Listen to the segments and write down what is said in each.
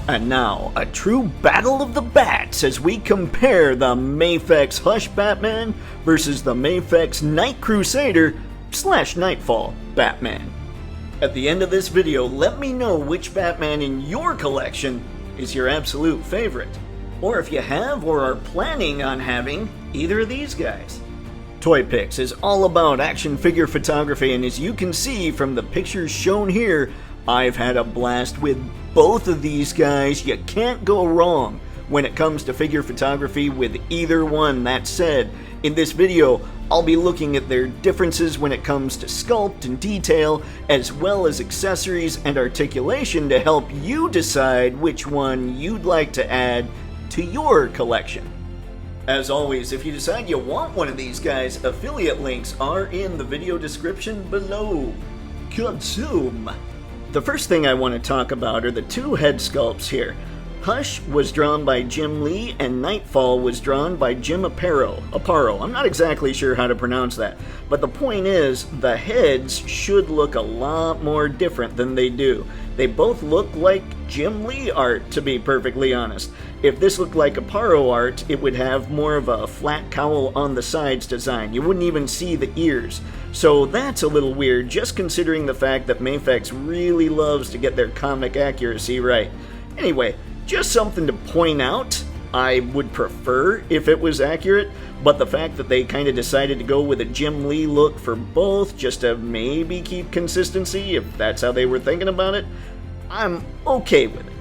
And now, a true battle of the bats as we compare the MAFEX Hush Batman versus the MAFEX Knight Crusader / Knightfall Batman. At the end of this video, let me know which Batman in your collection is your absolute favorite, or if you have or are planning on having either of these guys. Toypixx is all about action figure photography, and as you can see from the pictures shown here, I've had a blast with both of these guys. You can't go wrong when it comes to figure photography with either one. That said, in this video, I'll be looking at their differences when it comes to sculpt and detail, as well as accessories and articulation to help you decide which one you'd like to add to your collection. As always, if you decide you want one of these guys, affiliate links are in the video description below. Consume! The first thing I want to talk about are the two head sculpts here. Hush was drawn by Jim Lee and Knightfall was drawn by Jim Aparo. I'm not exactly sure how to pronounce that, but the point is the heads should look a lot more different than they do. They both look like Jim Lee art, to be perfectly honest. If this looked like Aparo art, it would have more of a flat cowl on the sides design. You wouldn't even see the ears. So that's a little weird, just considering the fact that MAFEX really loves to get their comic accuracy right. Anyway, just something to point out. I would prefer if it was accurate, but the fact that they kind of decided to go with a Jim Lee look for both, just to maybe keep consistency, if that's how they were thinking about it, I'm okay with it.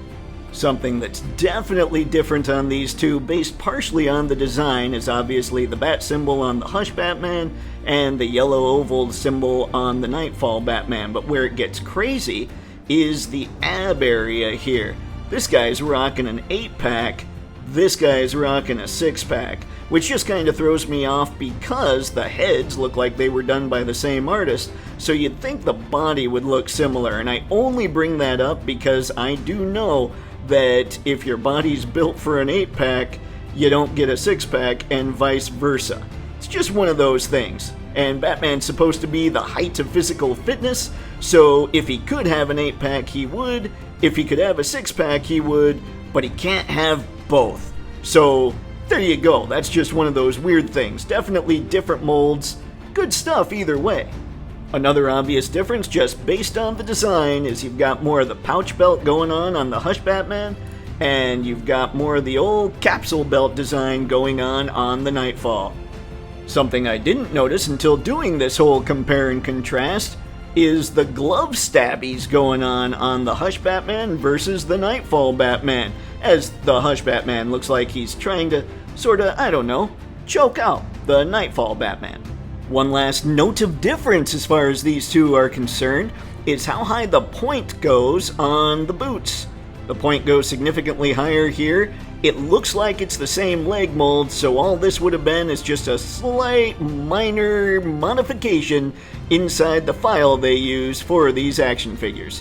Something that's definitely different on these two, based partially on the design, is obviously the bat symbol on the Hush Batman and the yellow oval symbol on the Knightfall Batman, but where it gets crazy is the ab area here. This guy's rocking an 8-pack, this guy's rocking a 6-pack, which just kind of throws me off because the heads look like they were done by the same artist, so you'd think the body would look similar, and I only bring that up because I do know that if your body's built for an 8-pack, you don't get a 6-pack, and vice versa. It's just one of those things. And Batman's supposed to be the height of physical fitness, so if he could have an 8-pack, he would. If he could have a 6-pack, he would, but he can't have both. So there you go. That's just one of those weird things. Definitely different molds. Good stuff either way. Another obvious difference, just based on the design, is you've got more of the pouch belt going on the Hush Batman, and you've got more of the old capsule belt design going on the Knightfall. Something I didn't notice until doing this whole compare and contrast is the glove stabbies going on the Hush Batman versus the Knightfall Batman, as the Hush Batman looks like he's trying to sorta, I don't know, choke out the Knightfall Batman. One last note of difference as far as these two are concerned is how high the point goes on the boots. The point goes significantly higher here. It looks like it's the same leg mold, so all this would have been is just a slight minor modification inside the file they use for these action figures.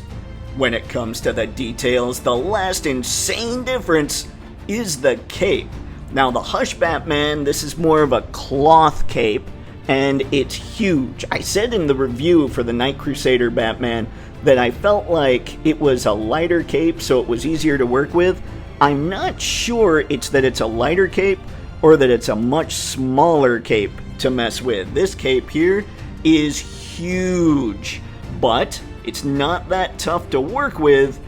When it comes to the details, the last insane difference is the cape. Now the Hush Batman, this is more of a cloth cape, and it's huge. I said in the review for the Knight Crusader Batman that I felt like it was a lighter cape, so it was easier to work with. I'm not sure it's that it's a lighter cape or that it's a much smaller cape to mess with. This cape here is huge, but it's not that tough to work with.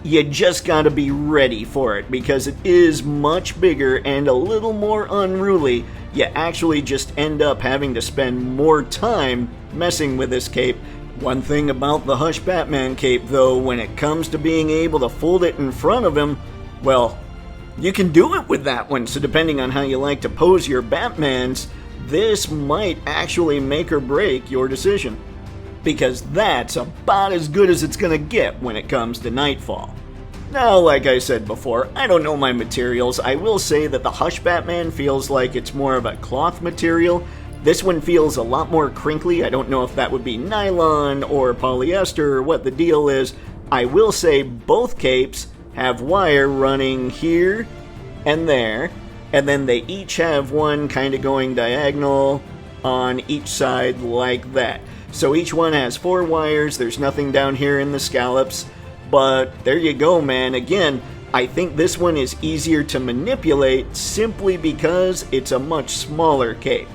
You just gotta be ready for it because it is much bigger and a little more unruly. You actually just end up having to spend more time messing with this cape. One thing about the Hush Batman cape though, when it comes to being able to fold it in front of him, well, you can do it with that one, so depending on how you like to pose your Batmans, this might actually make or break your decision. Because that's about as good as it's gonna get when it comes to Knightfall. Now, like I said before, I don't know my materials. I will say that the Hush Batman feels like it's more of a cloth material. This one feels a lot more crinkly. I don't know if that would be nylon or polyester or what the deal is. I will say both capes have wire running here and there, and then they each have one kind of going diagonal on each side like that. So each one has 4 wires. There's nothing down here in the scallops. But there you go, man. Again, I think this one is easier to manipulate simply because it's a much smaller cape.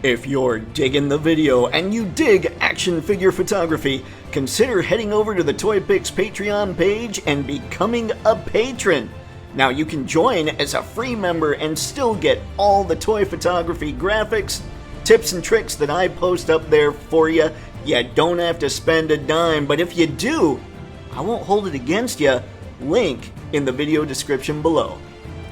If you're digging the video and you dig action figure photography, consider heading over to the Toypixx Patreon page and becoming a patron. Now you can join as a free member and still get all the toy photography graphics, tips and tricks that I post up there for you. You don't have to spend a dime, but if you do, I won't hold it against you. Link in the video description below.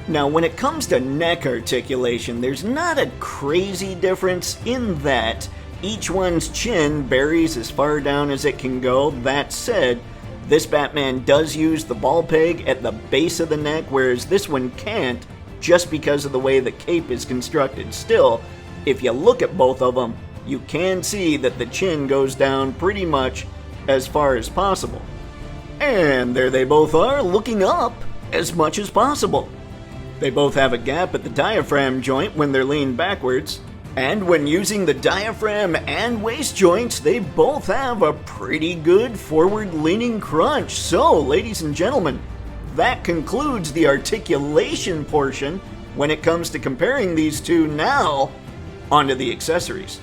Now when it comes to neck articulation, there's not a crazy difference in that each one's chin buries as far down as it can go. That said, this Batman does use the ball peg at the base of the neck, whereas this one can't just because of the way the cape is constructed. Still, if you look at both of them, you can see that the chin goes down pretty much as far as possible. And there they both are, looking up as much as possible. They both have a gap at the diaphragm joint when they're leaned backwards, and when using the diaphragm and waist joints, they both have a pretty good forward-leaning crunch. So, ladies and gentlemen, that concludes the articulation portion when it comes to comparing these two. Now, onto the accessories.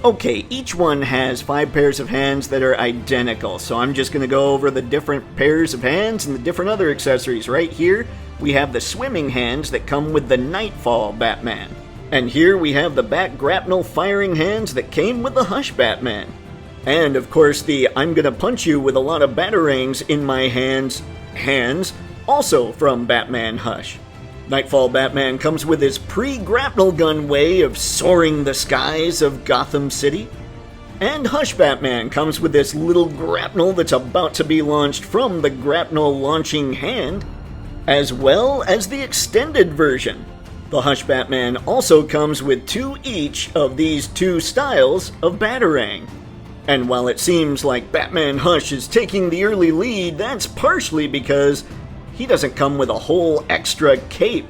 Okay, each one has 5 pairs of hands that are identical, so I'm just going to go over the different pairs of hands and the different other accessories. Right here, we have the swimming hands that come with the Knightfall Batman. And here we have the back grapnel firing hands that came with the Hush Batman. And of course the I'm gonna punch you with a lot of batarangs in my hands, also from Batman Hush. Knightfall Batman comes with his pre-grapnel gun way of soaring the skies of Gotham City. And Hush Batman comes with this little grapnel that's about to be launched from the grapnel launching hand, as well as the extended version. The Hush Batman also comes with 2 each of these 2 styles of batarang. And while it seems like Batman Hush is taking the early lead, that's partially because he doesn't come with a whole extra cape.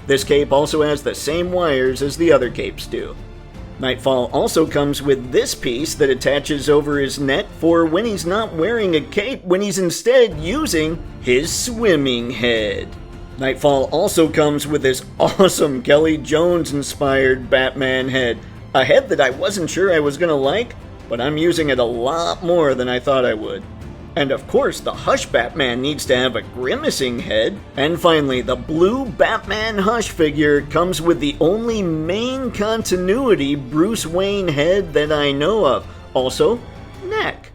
This cape also has the same wires as the other capes do. Knightfall also comes with this piece that attaches over his neck for when he's not wearing a cape, when he's instead using his swimming head. Knightfall also comes with this awesome Kelly Jones-inspired Batman head. A head that I wasn't sure I was gonna like, but I'm using it a lot more than I thought I would. And of course, the Hush Batman needs to have a grimacing head. And finally, the blue Batman Hush figure comes with the only main continuity Bruce Wayne head that I know of. Also, neck.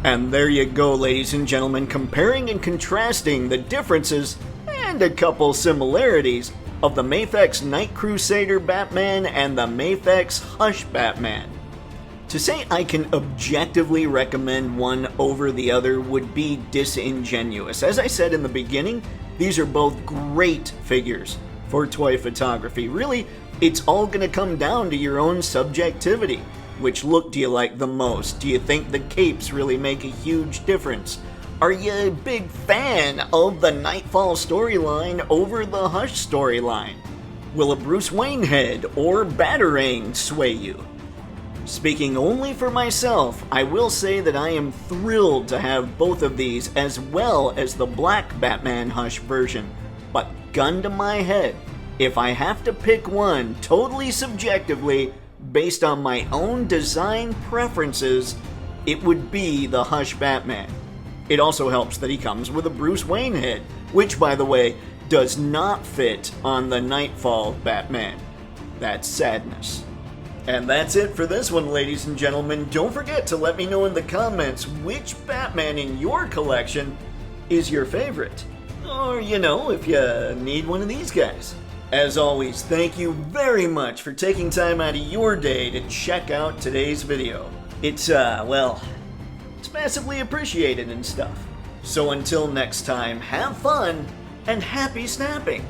And there you go, ladies and gentlemen, comparing and contrasting the differences and a couple similarities of the MAFEX Knight Crusader Batman and the MAFEX Hush Batman. To say I can objectively recommend one over the other would be disingenuous. As I said in the beginning, these are both great figures for toy photography. Really, it's all going to come down to your own subjectivity. Which look do you like the most? Do you think the capes really make a huge difference? Are you a big fan of the Knightfall storyline over the Hush storyline? Will a Bruce Wayne head or batarang sway you? Speaking only for myself, I will say that I am thrilled to have both of these as well as the black Batman Hush version. But gun to my head, if I have to pick one totally subjectively based on my own design preferences, it would be the Hush Batman. It also helps that he comes with a Bruce Wayne head, which by the way, does not fit on the Knightfall Batman. That's sadness. And that's it for this one, ladies and gentlemen. Don't forget to let me know in the comments which Batman in your collection is your favorite. Or, you know, if you need one of these guys. As always, thank you very much for taking time out of your day to check out today's video. It's, well, it's massively appreciated and stuff. So until next time, have fun and happy snapping.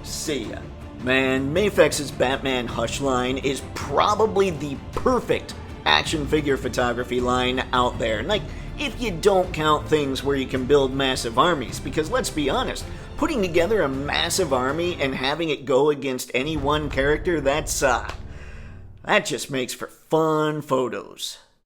See ya. Man, MAFEX's Batman Hush line is probably the perfect action figure photography line out there. Like, if you don't count things where you can build massive armies, because let's be honest, putting together a massive army and having it go against any one character, that just makes for fun photos.